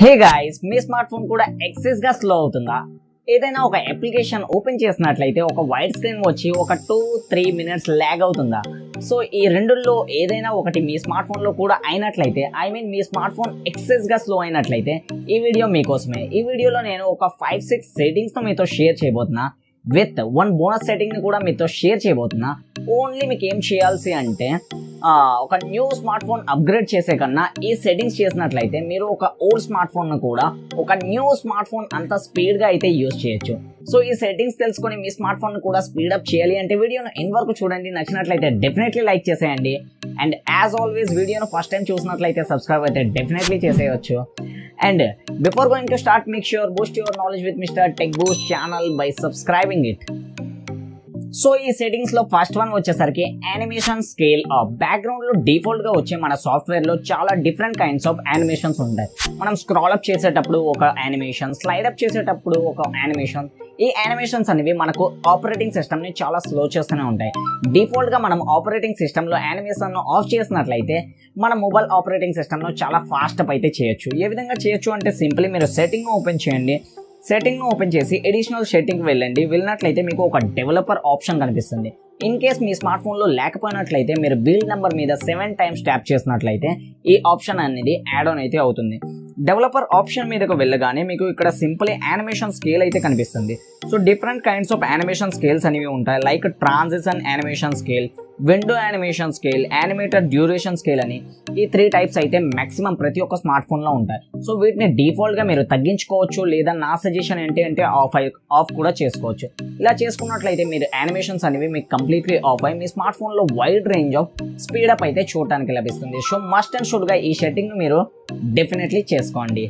Hey guys, మీ smart phone కూడా excess గా slow అవుతుందా? ఏదైనా ఒక అప్లికేషన్ ఓపెన్ చేసినట్లయితే ఒక వైట్ స్క్రీన్ వచ్చి ఒక 2-3 మినిట్స్ ల్యాగ్ అవుతుందా? సో ఈ రెండుల్లో ఏదైనా ఒకటి మీ స్మార్ట్ ఫోన్లో కూడా అయినట్లయితే, మీ స్మార్ట్ ఫోన్ ఎక్సెస్ గా స్లో అయినట్లయితే ఈ వీడియో మీకోసమే. ఈ వీడియోలో నేను ఒక 5-6 సెట్టింగ్స్తో మీతో షేర్ చేయబోతున్నా. విత్ 1 బోనస్ సెట్టింగ్ని కూడా మీతో షేర్ చేయబోతున్నా. ఓన్లీ మీకు ఏం చేయాల్సి అంటే ఒక న్యూ స్మార్ట్ ఫోన్ అప్గ్రేడ్ చేసే కన్నా ఈ సెట్టింగ్స్ చేసినట్లయితే మీరు ఒక ఓల్డ్ స్మార్ట్ ఫోన్ కూడా ఒక న్యూ స్మార్ట్ ఫోన్ అంత స్పీడ్గా అయితే యూజ్ చేయొచ్చు. సో ఈ సెట్టింగ్స్ తెలుసుకొని మీ స్మార్ట్ ఫోన్ కూడా స్పీడప్ చేయాలి అంటే వీడియోను ఎండ్ వరకు చూడండి. నచ్చినట్లయితే డెఫినెట్లీ లైక్ చేసేయండి. అండ్ యాజ్ ఆల్వేస్ వీడియోను ఫస్ట్ టైం చూసినట్లయితే సబ్స్క్రైబ్ అయితే డెఫినెట్లీ చేసేయచ్చు. And before going to start, make sure boost your knowledge with Mr. Tech Boost channel by subscribing it. So ఈ సెట్టింగ్స్ లో ఫస్ట్ వన్ వచ్చేసరికి animation scale of. Background లో default గా వచ్చే మన సాఫ్ట్వేర్ లో చాలా డిఫరెంట్ కైండ్స్ ఆఫ్ యానిమేషన్స్ ఉంటాయి. మనం స్క్రాల్ అప్ చేసేటప్పుడు ఒక యానిమేషన్, స్లైడ్ అప్ చేసేటప్పుడు ఒక యానిమేషన్. ఈ యానిమేషన్స్ అనేవి మనకు ఆపరేటింగ్ సిస్టమ్ ని చాలా స్లో చేస్తూనే ఉంటాయి. డిఫాల్ట్ గా మనం ఆపరేటింగ్ సిస్టమ్ లో యానిమేషన్ ను ఆఫ్ చేసినట్లయితే మన మొబైల్ ఆపరేటింగ్ సిస్టమ్ లో చాలా ఫాస్ట్ అప్ అయితే చేయొచ్చు. ఏ విధంగా చేయొచ్చు అంటే సింపుల్లీ మీరు సెట్టింగ్ ఓపెన్ చేయండి. సెట్టింగ్ ఓపెన్ చేసి ఎడిషనల్ సెట్టింగ్ వెళ్ళినట్లయితే మీకు ఒక డెవలపర్ ఆప్షన్ కనిపిస్తుంది. ఇన్ కేస్ మీ స్మార్ట్ ఫోన్లో లేకపోయినట్లయితే మీరు బిల్డ్ నెంబర్ మీద 7 times ట్యాప్ చేసినట్లయితే ఈ ఆప్షన్ అనేది యాడ్ ఆన్ అయితే అవుతుంది. డెవలపర్ ఆప్షన్ మీదకు వెళ్ళగానే మీకు ఇక్కడ సింపుల్ యానిమేషన్ స్కేల్ అయితే కనిపిస్తుంది. So different kinds of animation scales అనేవి ఉంటాయి. Like transition animation scale, window animation scale, animator duration scale అని ఈ 3 types అయితే మాక్సిమం ప్రతి ఒక్క స్మార్ట్ ఫోన్లో ఉంటాయి. సో వీటిని డిఫాల్ట్గా మీరు తగ్గించుకోవచ్చు, లేదా నా సజెషన్ ఏంటి అంటే ఆఫ్ కూడా చేసుకోవచ్చు. ఇలా చేసుకున్నట్లయితే మీరు యానిమేషన్స్ అనేవి మీకు కంప్లీట్లీ ఆఫ్ అయ్యి మీ స్మార్ట్ ఫోన్లో వైడ్ రేంజ్ ఆఫ్ స్పీడప్ అయితే చూడటానికి లభిస్తుంది. సో మస్ట్ అండ్ షుడ్గా ఈ సెట్టింగ్ మీరు డెఫినెట్లీ చేసుకోండి.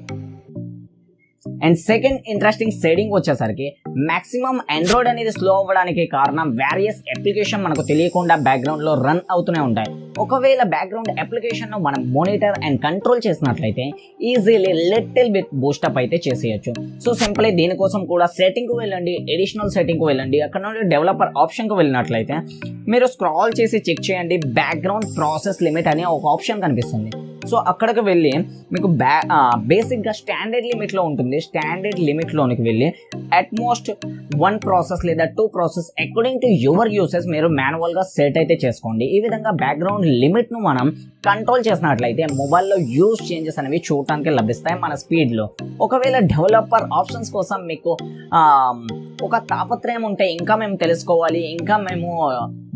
అండ్ సెకండ్ ఇంట్రెస్టింగ్ సెట్టింగ్ వచ్చేసరికి మాక్సిమం ఆండ్రాయిడ్ అనేది స్లో అవ్వడానికి కారణం వేరియస్ అప్లికేషన్ మనకు తెలియకుండా బ్యాక్గ్రౌండ్లో రన్ అవుతూనే ఉంటాయి. ఒకవేళ బ్యాక్గ్రౌండ్ అప్లికేషన్ మనం మానిటర్ అండ్ కంట్రోల్ చేసినట్లయితే ఈజీలీ లిటిల్ బిట్ బూస్టప్ అయితే చేసేయచ్చు. సో సింపుల్లీ దీనికోసం కూడా సెట్టింగ్కి వెళ్ళండి, ఎడిషనల్ సెట్టింగ్కి వెళ్ళండి. అక్కడ నుండి డెవలపర్ ఆప్షన్కి వెళ్ళినట్లయితే మీరు స్క్రాల్ చేసి చెక్ చేయండి. బ్యాక్గ్రౌండ్ ప్రాసెస్ లిమిట్ అనే ఒక ఆప్షన్ కనిపిస్తుంది. సో అక్కడికి వెళ్ళి మీకు బేసిక్గా స్టాండర్డ్ లిమిట్లో ఉంటుంది. స్టాండర్డ్ లిమిట్లోనికి వెళ్ళి అట్మోస్ట్ 1 ప్రాసెస్ లేదా 2 process according to your uses మీరు మాన్యువల్గా సెట్ అయితే చేసుకోండి. ఈ విధంగా బ్యాక్గ్రౌండ్ లిమిట్ను మనం కంట్రోల్ చేసినట్లయితే మొబైల్లో యూజ్ చేంజెస్ అనేవి చూడటానికి లభిస్తాయి మన స్పీడ్లో. ఒకవేళ డెవలపర్ ఆప్షన్స్ కోసం మీకు ఒక తాపత్రయం ఉంటే, ఇంకా మేము తెలుసుకోవాలి, ఇంకా మేము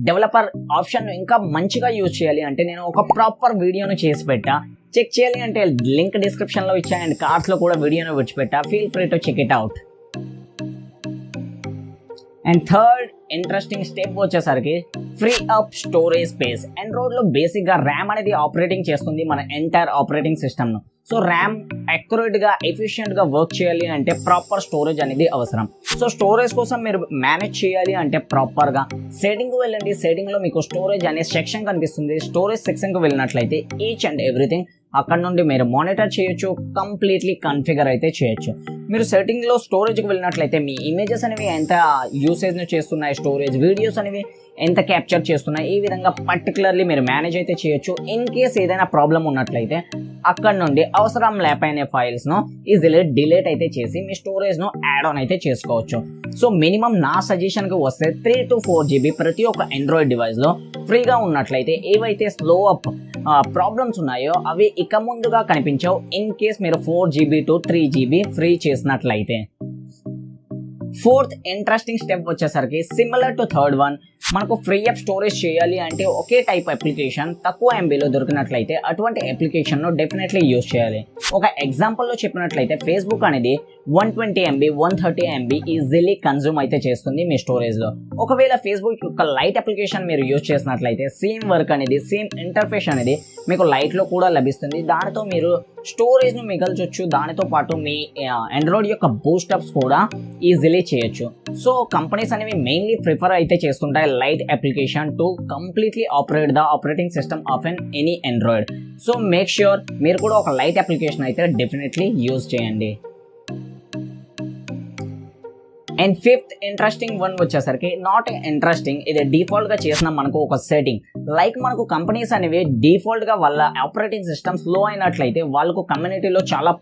డెవలపర్ ఆప్షన్ ఇంకా మంచిగా యూజ్ చేయాలి అంటే నేను ఒక ప్రాపర్ వీడియోను చేసి పెట్టా. చెక్ చేయాలి అంటే లింక్ డిస్క్రిప్షన్లో ఇచ్చా అండ్ కార్డ్స్లో కూడా వీడియోను విడిచిపెట్టా. Feel free to check it out. And third interesting step వచ్చేసరికి ఫ్రీ అప్ స్టోరేజ్ స్పేస్. ఆండ్రాయిడ్లో బేసిక్గా ర్యామ్ అనేది ఆపరేటింగ్ చేస్తుంది మన ఎంటైర్ ఆపరేటింగ్ సిస్టమ్ను. సో ర్యామ్ అక్యురేట్గా ఎఫిషియెంట్గా వర్క్ చేయాలి అంటే ప్రాపర్ స్టోరేజ్ అనేది అవసరం. సో స్టోరేజ్ కోసం మీరు మేనేజ్ చేయాలి అంటే ప్రాపర్గా సెట్టింగ్కి వెళ్ళండి. సెట్టింగ్లో మీకు స్టోరేజ్ అనే సెక్షన్ కనిపిస్తుంది. స్టోరేజ్ సెక్షన్కి వెళ్ళినట్లయితే ఈచ్ అండ్ ఎవ్రీథింగ్ అక్కడ నుండి మీరు మానిటర్ చేయొచ్చు, కంప్లీట్లీ కన్ఫిగర్ అయితే చేయొచ్చు. మీరు సెట్టింగ్లో స్టోరేజ్కి వెళ్ళినట్లయితే మీ ఇమేజెస్ అనేవి ఎంత యూసేజ్ను చేస్తున్నాయి, స్టోరేజ్ వీడియోస్ అనేవి ఎంత క్యాప్చర్ చేస్తున్నాయి, ఈ విధంగా పర్టికులర్లీ మీరు మేనేజ్ అయితే చేయొచ్చు. ఇన్ కేస్ ఏదైనా ప్రాబ్లం ఉన్నట్లయితే అక్కడ నుండి అవసరం లేకపోయిన ఫైల్స్ను ఈజీలీ డిలీట్ అయితే చేసి మీ స్టోరేజ్ను యాడ్ ఆన్ అయితే చేసుకోవచ్చు. సో మినిమం నా సజెషన్కి వస్తే 3 to 4 GB ప్రతి ఒక్క ఆండ్రాయిడ్ డివైస్లో ఫ్రీగా ఉన్నట్లయితే ఏవైతే స్లో అప్ ప్రాబ్లమ్స్ ఉన్నాయో అవి ఇక ముందుగా కనిపించవు. ఇన్ కేస్ మీరు 4 GB to 3 GB ఫ్రీ చేసినట్లయితే. ఫోర్త్ ఇంట్రెస్టింగ్ స్టెప్ వచ్చేసరికి సిమిలర్ టు థర్డ్ వన్, మనకు ఫ్రీ అప్ స్టోరేజ్ చేయాలి అంటే ఒకే టైప్ అప్లికేషన్ తక్కువ MBలో దొరికినట్లయితే అటువంటి అప్లికేషన్ను డెఫినెట్లీ యూజ్ చేయాలి. ఒక ఎగ్జాంపుల్లో చెప్పినట్లయితే ఫేస్బుక్ అనేది 120 MB 130 MB ఈజీలీ కన్జ్యూమ్ అయితే చేస్తుంది మీ స్టోరేజ్లో. ఒకవేళ ఫేస్బుక్ యొక్క లైట్ అప్లికేషన్ మీరు యూజ్ చేసినట్లయితే సేమ్ వర్క్ అనేది, సేమ్ ఇంటర్ఫేస్ అనేది మీకు లైట్లో కూడా లభిస్తుంది. దానితో మీరు స్టోరేజ్ను మిగల్చొచ్చు. దానితో పాటు మీ ఆండ్రాయిడ్ యొక్క బూస్టప్స్ కూడా ఈజీలీ చేయొచ్చు. సో కంపెనీస్ అనేవి మెయిన్లీ ప్రిఫర్ అయితే చేస్తుంటాయి light application to completely operate the operating system of any Android. So make sure మీరు కూడా ఒక లైట్ అప్లికేషన్ అయితే డెఫినెట్లీ యూజ్ చేయండి. అండ్ ఫిఫ్త్ ఇంట్రెస్టింగ్ వన్ వచ్చేసరికి నాట్ ఇంట్రెస్టింగ్, ఇది డిఫాల్ట్ గా చేసిన మనకు ఒక సెట్టింగ్. లైక్ మనకు కంపెనీస్ అనేవి డిఫాల్ట్ గా వాళ్ళ ఆపరేటింగ్ సిస్టమ్ స్లో అయినట్లయితే వాళ్ళకు కమ్యూనిటీలో చాలా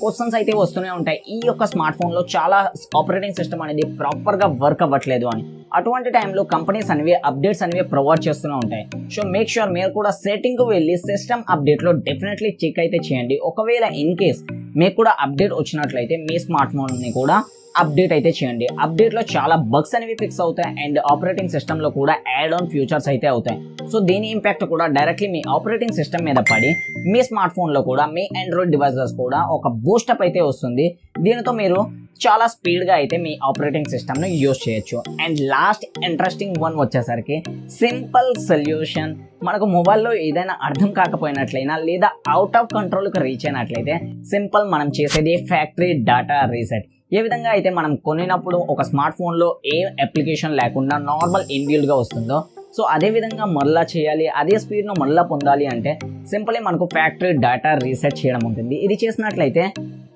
క్వశ్చన్స్ అయితే వస్తూనే ఉంటాయి, ఈ యొక్క స్మార్ట్ ఫోన్ లో చాలా ఆపరేటింగ్ సిస్టమ్ అనేది ప్రాపర్ గా వర్క్ అవ్వట్లేదు అని. అటువంటి టైంలో కంపెనీస్ అనేవి అప్డేట్స్ అనేవి ప్రొవైడ్ చేస్తూనే ఉంటాయి. సో మేక్ షూర్ మీరు కూడా సెట్టింగ్ కు వెళ్ళి సిస్టమ్ అప్డేట్ లో డెఫినెట్లీ చెక్ అయితే చేయండి. ఒకవేళ ఇన్ కేస్ మీకు కూడా అప్డేట్ వచ్చినట్లయితే మీ స్మార్ట్ ఫోన్ ని కూడా అప్డేట్ అయితే చేయండి. అప్డేట్ లో చాలా బగ్స్ అనేవి ఫిక్స్ అవుతాయి అండ్ ఆపరేటింగ్ సిస్టమ్ లో కూడా యాడ్ ఆన్ ఫ్యూచర్స్ అయితే అవుతాయి. సో దీని ఇంపాక్ట్ కూడా డైరెక్ట్లీ మీ ఆపరేటింగ్ సిస్టమ్ మీద పడి మీ స్మార్ట్ ఫోన్ లో కూడా మీ ఆండ్రాయిడ్ డివైసెస్ కూడా ఒక బూస్టప్ అయితే వస్తుంది. దీనితో మీరు చాలా స్పీడ్ గా అయితే మీ ఆపరేటింగ్ సిస్టమ్ ను యూజ్ చేయొచ్చు. అండ్ లాస్ట్ ఇంట్రెస్టింగ్ వన్ వచ్చేసరికి సింపుల్ సొల్యూషన్. మనకు మొబైల్లో ఏదైనా అర్థం కాకపోయినట్లయినా లేదా అవుట్ ఆఫ్ కంట్రోల్కి రీచ్ అయినట్లయితే సింపుల్ మనం చేసేది ఫ్యాక్టరీ డేటా రీసెట్. ఏ విధంగా అయితే మనం కొనినప్పుడు ఒక స్మార్ట్ ఫోన్లో ఏ అప్లికేషన్ లేకుండా నార్మల్ ఇన్బిల్డ్గా వస్తుందో, సో అదే విధంగా మళ్ళీ చేయాలి, అదే స్పీడ్ను మళ్ళీ పొందాలి అంటే సింపుల్లీ మనకు ఫ్యాక్టరీ డేటా రీసెట్ చేయడం ఉంటుంది. ఇది చేసినట్లయితే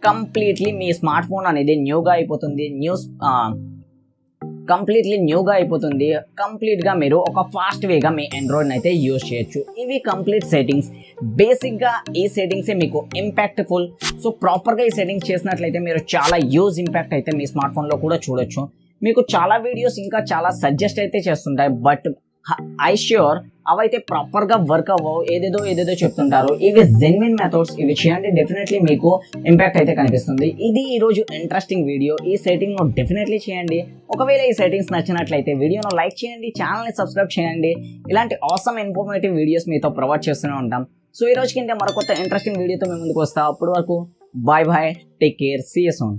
కంప్లీట్లీ మీ స్మార్ట్ ఫోన్ అనేది న్యూగా అయిపోతుంది, కంప్లీట్గా మీరు ఒక ఫాస్ట్ వేగా మీ ఆండ్రాయిడ్ని అయితే యూజ్ చేయొచ్చు. ఇవి కంప్లీట్ సెట్టింగ్స్. బేసిక్గా ఈ సెట్టింగ్సే మీకు ఇంపాక్ట్ఫుల్. సో ప్రాపర్గా ఈ సెట్టింగ్స్ చేసినట్లయితే మీరు చాలా యూజ్ ఇంపాక్ట్ అయితే మీ స్మార్ట్ ఫోన్లో కూడా చూడొచ్చు. మీకు చాలా వీడియోస్ ఇంకా చాలా సజెస్ట్ అయితే చేస్తుంటాయి, బట్ ఐ ష్యూర్ అవైతే ప్రాపర్గా వర్క్ అవ్వవు, ఏదేదో చెప్తుంటారు. ఇవి జెన్యున్ మెథడ్స్, ఇవి చేయండి, డెఫినెట్లీ మీకు ఇంపాక్ట్ అయితే కనిపిస్తుంది. ఇది ఈరోజు ఇంట్రెస్టింగ్ వీడియో. ఈ సెట్టింగ్ను డెఫినెట్లీ చేయండి. ఒకవేళ ఈ సెట్టింగ్స్ నచ్చినట్లయితే వీడియోను లైక్ చేయండి, ఛానల్ని సబ్స్క్రైబ్ చేయండి. ఇలాంటి ఆసమ్ ఇన్ఫర్మేటివ్ వీడియోస్ మీతో ప్రొవైడ్ చేస్తూనే ఉంటాం. సో ఈ రోజు కింద మరొక ఇంట్రెస్టింగ్ వీడియోతో మేము ముందుకు వస్తాం. అప్పటి వరకు bye bye, take care, see you soon.